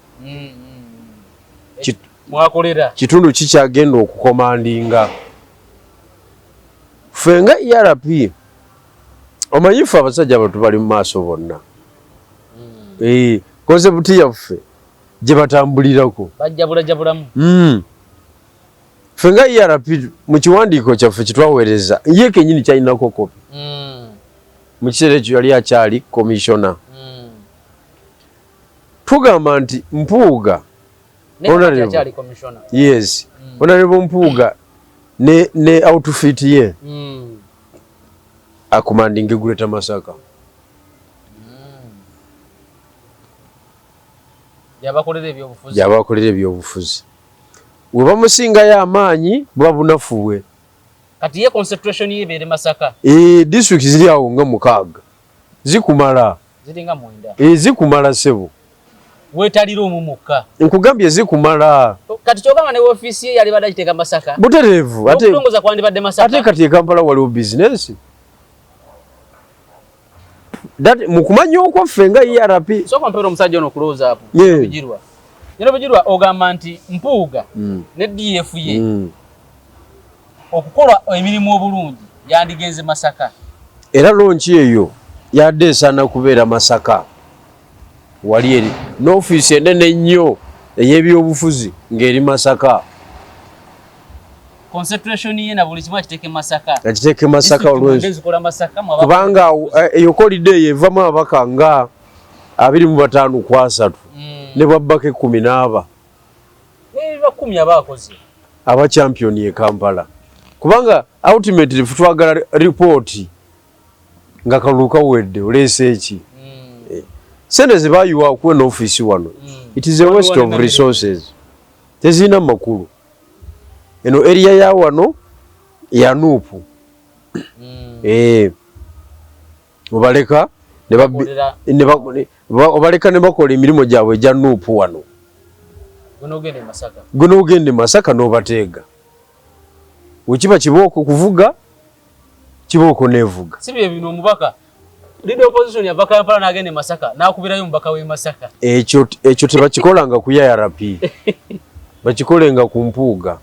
mwakolera kitundu kikyagenda okukomandinga. Ffe nga ERP omanyifu abasajja abo tubali mu maaso bonna. Konseputi yaffe gye batambulirako bajjabulajabulamu. Ffe nga ERP mu kiwandiiko kyaffe kitwaweereza ye kennyini kyalinako kopi. Mu kiseera ekyo yali akyali komishona. Tugamba nti Mpuuga yes Honorable Mpuuga ne outfit ye akomandinga Greater Masaka. Yabakolera ebyobufuzi. We bamusingayo amaanyi buba bunafuwe. Kati ye concentration ye bere Masaka. District ziri awo nga 6 zikumala. Ziringa mwenda. Zikumala sebo. Wetaliro omumuka. Nkugambye zikumala. Kati kyogamba ne office ye yali badagiteka Masaka. Buterevu ate okutongoza kwandi badde Masaka. Ate kati Kampala waliwo business. That mukumanya okwo ffe nga ERP. So kompera omusajja ono close up. Bijirwa. Nero bijirwa ogamba nti Mpuuga ne DF ye. Okukola emirimu obulungi yandigenze Masaka. Era lonchi eyo yadde esaana kubeera Masaka. Wali eri n'ofiisi enene ennyo ey'ebyobufuzi ng'eri Masaka. Concentration ye na buli kimu akiteeke Masaka. Akiteeke Masaka olw'ensi. Kubanga eyo holiday evamu ababaka nga 25 ku 3 ne babbako 14. Ba 10 abakoze. Aba champion ye Kampala. Kubanga ultimately futwagala report nga kaluka wedde olese eki. Sente zibayuwa ku no office wano. It is a waste of resources. Tezina makulu. Eno area ya wano ya Nuupu. Obaleka obaleka ne bakola emirimu gyabwe gya Nuupu wano. Guno ogende Masaka n'obateega. Wekiba kibooko kuvuga kibooko nevuga. Sibye bino omubaka. Leader opposition ya Kampala n'agende Masaka n'akubirayo omubaka we Masaka. Ekyo tebakikolanga ku ERP. Bakikolenga ku Mpuuga.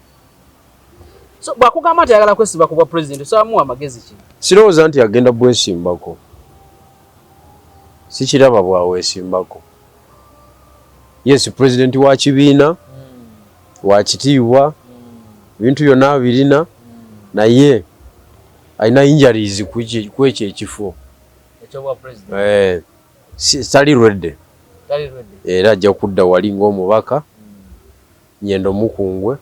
So bakugamba nti ayagala kwesiba ku president samu amagezi ki? Sirowooza nti agenda bwesimbako. Sikiraba bwawesimbako. Yes, president wa kibiina wa kitiibwa bintu byonna birina naye alina injuries kwekyo ekifo. Ekyo president. Sali ready. Era ajja kudda wali ng'omubaka Nyendo Mukungwe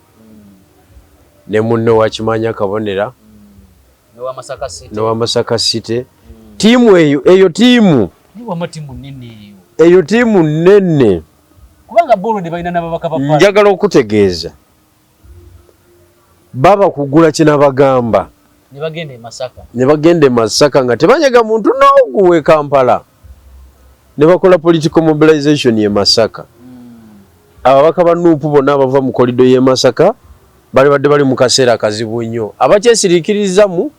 ne munne wa Kimanya Kabonera ne wa Masaka City. Tiimu eyo tiimu eyo tiimu nnene. Kubanga Bolode balina n'ababaka ba party. Njagala okutegeeza baba kugula kinabagamba ne bagende Masaka nga tebanyaga muntu n'oguwe Kampala ne bakola political mobilization ye Masaka. Ababaka ba Nuupu bonna abava mu kolido ye Masaka bali badde bali mu kaseera akazibu nnyo abakyesiriikiriza mu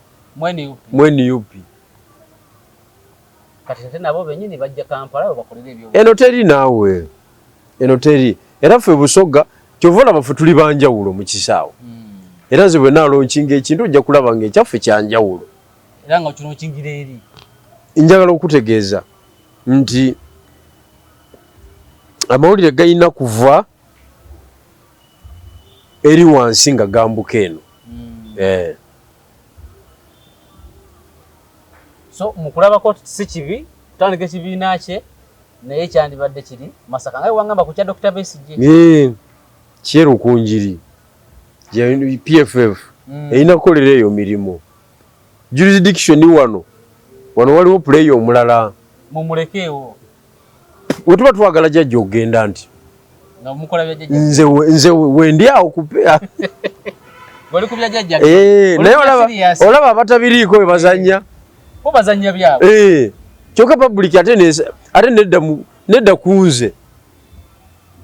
mweni yupi. Kati nabo benyini bajja Kampala bakolera ebyo. Eno teri naawe. Eno teri. Era ffe Busoga kyovola bafu tuli banjawulo mu kisaawo. Era nze bwe naalonkinga ekintu ojja kulaba ng'ekyaffe kyanjawulo. Era nga kino kingira eri. Njagala okutegeeza nti amawulire galina kuva eri wansi nga gambuka eno. So mukulabako si kibi tutandika ekibiina kye naye kyandibadde kiri Masaka nga wangamba ku kya Dr. Besigye kyeru kunjiri PFF erina kukolera eyo mirimu jurisdiction wano waliwo play omulala mumulekeewo wetuba twagala jjajja okugenda nti nga mukola bya jjajja nze wendi awo kupea wali kubya jjajja naye olaba abatabiriiko we bazanya bo bazanya byabo kyokka public ate nedda kunze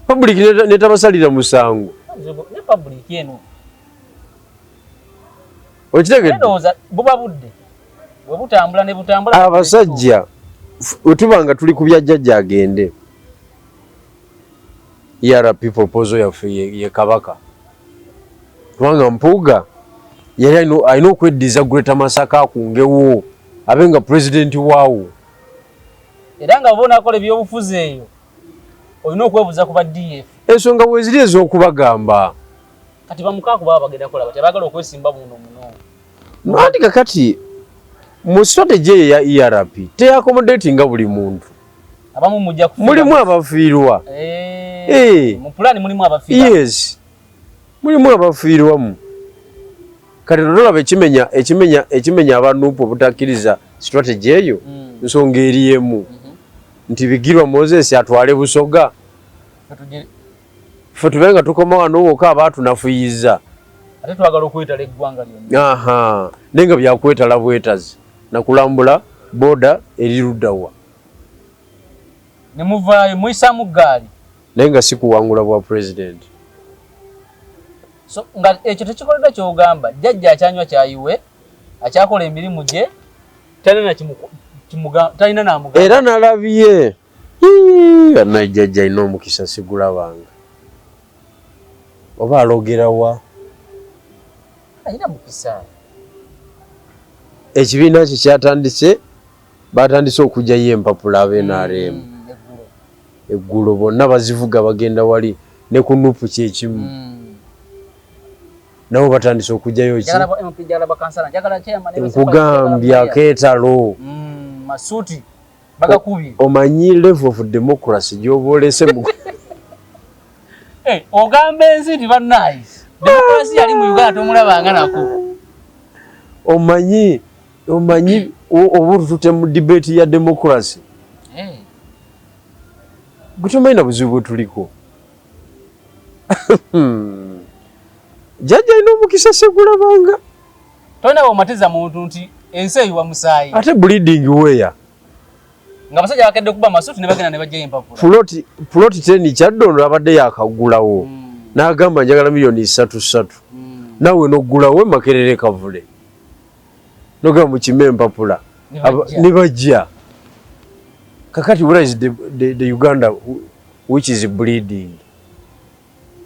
public netabasalira musango ne public eno okitegedde buba budde bwe butambula ne butambula abasajja wetubanga tuli ku byajjajja agende ERP proposal yaffe ye Kabaka kubanga Mpuuga yali alina okweddiza Greater Masaka akungewo abe nga president waawo era nga bona akola ebyobufuzi eyo olina okwebuza ku ba DF ensonga weziri ez'okubagamba kati bamukaako baba bagenda kola bati abagala okwesimba muno nandi kakati mu strategy ya ERP teyaccommodatinga buli muntu abamu mujja kufiirwa mulimu abafiirwa mu plan mulimu abafiirwa yes mulimu abafiirwamu kati tolaba ekimenya abanupu obutakkiriza strategy eyo nsonga eriyemu nti Bigirwa Moses atwale Busoga ffe tube nga tukoma wano wokka abaatunafuyiza ate twagala okwetala eggwanga lyonna naye nga byakwetala bwetazi nakulambula boda eri luddawa ne muvaayo muyisaamu ggaali naye nga si kuwangula bwa president so nga ekyo tekikoledde kyogamba jjajja akyanywa kyayiwe akyakola emirimu gye talina namugamba era nalabye naye jjajja alina omukisa sigulabanga oba alogerawa alina mukisa ekibiina kye kyatandise batandise okugyayo empapula ab'NRM eggulo bonna bazivuga bagenda wali ne ku nupu kyekimu nabo batandise okugyayo nkugambya keetalo masuuti bagakubye omanyi level of democracy gyoba olese ogamba ensi ti bannayisi democracy yali mu Uganda tomulabanga nako omanyi oba tutute mu debate ya democracy gutomanyi na buzibu bwe tuliko jjajja alina omukisa segulabanga tolina bwomatiza muntu nti ensi eyiwa musaayi ate bleeding weya nga basajja bakedde kuba masuuti ne bagenda ne bajjayo empapula ploti 10 kyaddondo abadde yakagulawo n'agamba njagala miliyoni 3 nawe noggulawo Makerere Kavule nogamba mukime empapula ne bajja kakati where is the Uganda which is bleeding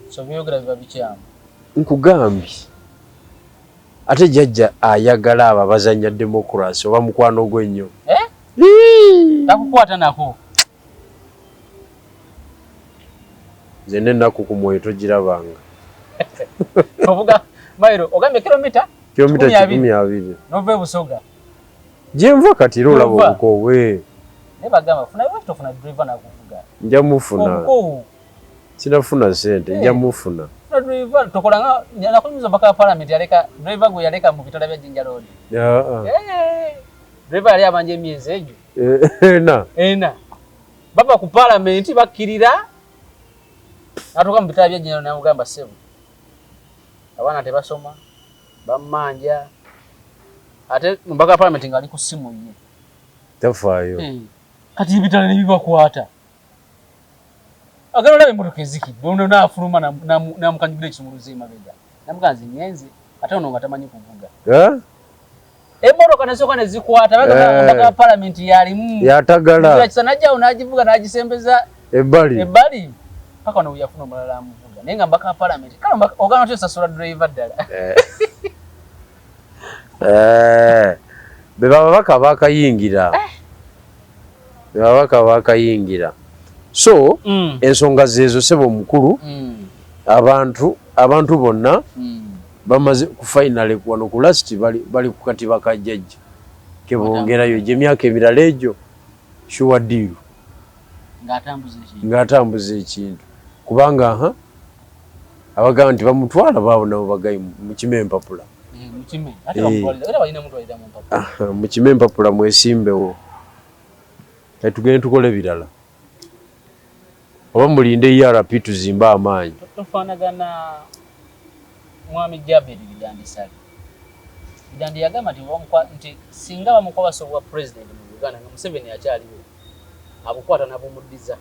so byogera biba bikyamu nkugambye ate jjajja ayagala abo abazanya democracy oba mukwano gw'ennyo takukwata nako nze n'ennaku ku mwoyo togirabanga ovuga mayiro ogambye kilomita 200 nova e Busoga gyenva kati era olaba obukoowe ne bagamba funa tofuna driver nakuvuga nja mufuna sinafuna sente nja mufuna driver tokola nga nakunyuza mpaka parliament yaleka driver gwe yaleka mu bitala bya Jinja Road driver yali abanje emyezi egyo ena baba ku parliament bakkirira atoka mu bitala bya Jinja Road namugamba sebo abana tebasoma bamanja ate mpaka parliament ngali ku simu ye tafaayo kati bitala ne bibakwata agalo labe motoka ezikidde ono naafuluma namukanyugula ekisumuluzi emabega namuganzi nyenze ate ono nga tamanyi kuvuga emotoka nasooka ne zikwata bagamba parliament yalimu yatagala kisa najjawo n'agivuga n'agisembeza ebbali paka ono yafuna omulala amuvuga naye nga mbaka parliament kale ogana otyo sasula driver ddala be babaka bakayingira so ensonga zezo sebo omukulu abantu bonna bamaze ku final wano ku last bali ku katiba ka jjajja kebongerayo gye myaka emirala egyo sure deal ng'atambuza ekintu kubanga abagamba nti bamutwala baabo nabo bagayi mu kime empapula mu kime empapula mwesimbewo tugende tukole birala oba mulinde ERP tuzimbe amaanyi tofaanagana mwami Jabir Bidandi yagamba nti singa bamukuba basobwa president mu Uganda nga Museveni akyaliwo abukwata nabumuddiza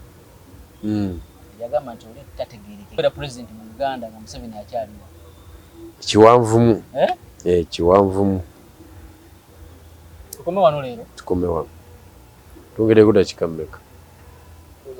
yagamba nti oli tategeerekera president mu Uganda nga Museveni akyaliwo kiwanvumu kiwanvumu tukome wano leero tukome wano twongereko dakika mmeka